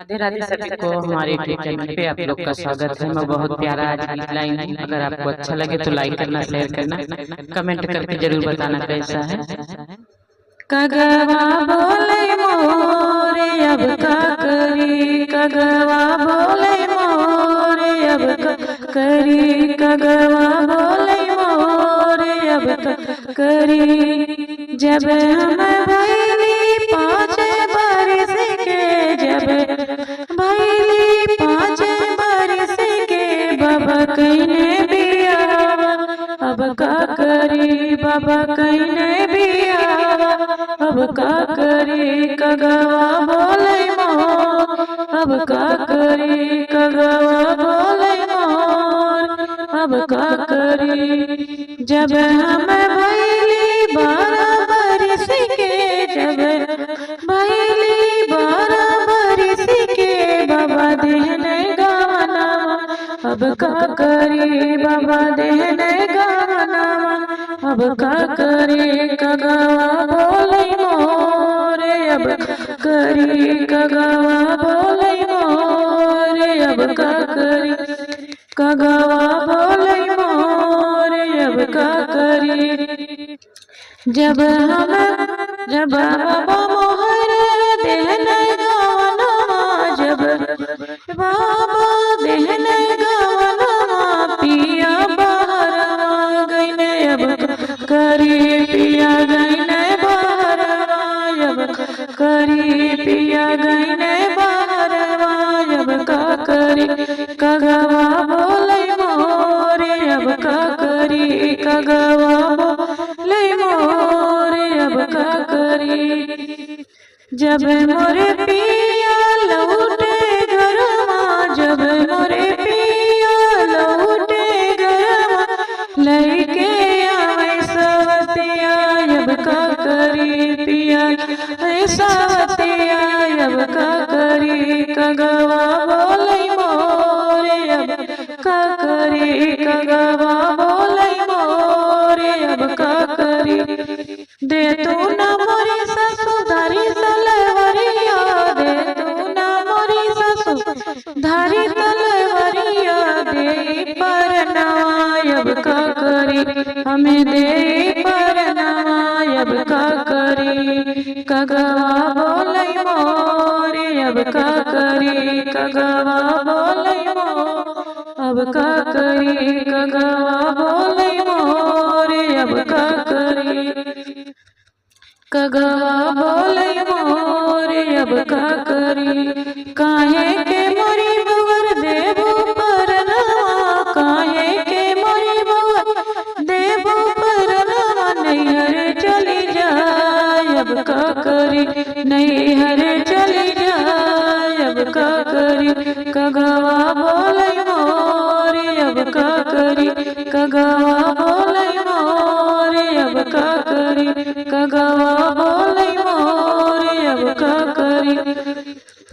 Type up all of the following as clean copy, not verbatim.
राधे राधे सभी को हमारे यूट्यूब चैनल पे आप लोग का स्वागत है। मैं बहुत प्यारा आज गीत लाई हूँ। अगर आपको अच्छा लगे तो लाइक करना, शेयर करना, कमेंट करके जरूर बताना कैसा है। कगवा बोले मोरे अब का करी, कगवा बोले मोरे अब का करी, कगवा बोले मोरे अब का करी। जब हम भैली पाँच बरस के, जब भैली पाँच बरस के, बाबा कहने बियावा अब का करी, बाबा कहने बियावा अब का करी। कगवा बोले मोर अब का करी, कगवा बोले मोर अब का करी। जब हम भैली 12 बरस के, जब भैली 12 बरस के, बाबा देहने गाना अब का करी, बाबा देहने गाना अब का करी। कगवा बोले मोरे अब करी, कगवा बोले मोरे अब का करी, कगवा बोले मोरे अब का करी। जब बाबा मोहर देहने गाना, जब बाबा देहने गाना, पिया बाहर गईने अब करी, पिया गईने बाहर अब करी, पिया गईने बाहर अब का करी। कगवा बोले मोरे अब का करी, कगवा बोले मोरे अब का करी। जब मोरे पिया लौटे घरमा, जब मोरे पिया लौटे घरमा, लैके आवे सवतिया अब का करी, पिया सवतिया अब का करी। कगवा बोले मोरे अब का करी, कगवा बोले मोरे अब का करी। दे तू न मोरी ससुधारी तलवरिया, दे तू न मोरी ससुधारी तलवरिया, दे परनावा अब का करी, हमें दे परनावा अब का करी। कगवा बोले मोरे अब का करी, कगवा बोले मोर अब का करी, कगवा बोले मोरे अब का करी। कगवा बोले मोरे अब का करी। काहे के मोरी बवर देबो परनावा, काहे के मोरी बवर देबो परनावा, नैहर चली जाए अब का करी, नैहर चली जाए अब का करी। कगवा बोले मोरे अब का करी, कगवा बोले मोरे अब का करी, कगवा बोले मोरे अब का करी।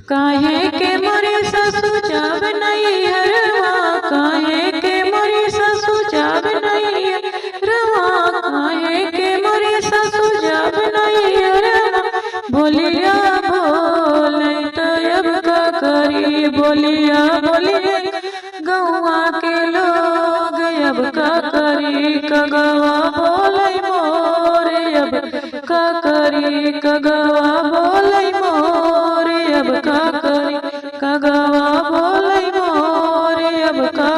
काहे के मोरे ससु जाब नैहरवा, काहे के मोरे ससु जाब नैहरवा, काहे के मोरे ससु जाब नैहरवा। बोलिया बोले तो अब का करी, बोलिया बोले गौआ के लोग अब का करी। कगवा बोले मोरे अब का करी, कगवा बोले मोरे अब का करी, कगवा बोले मोरे अब का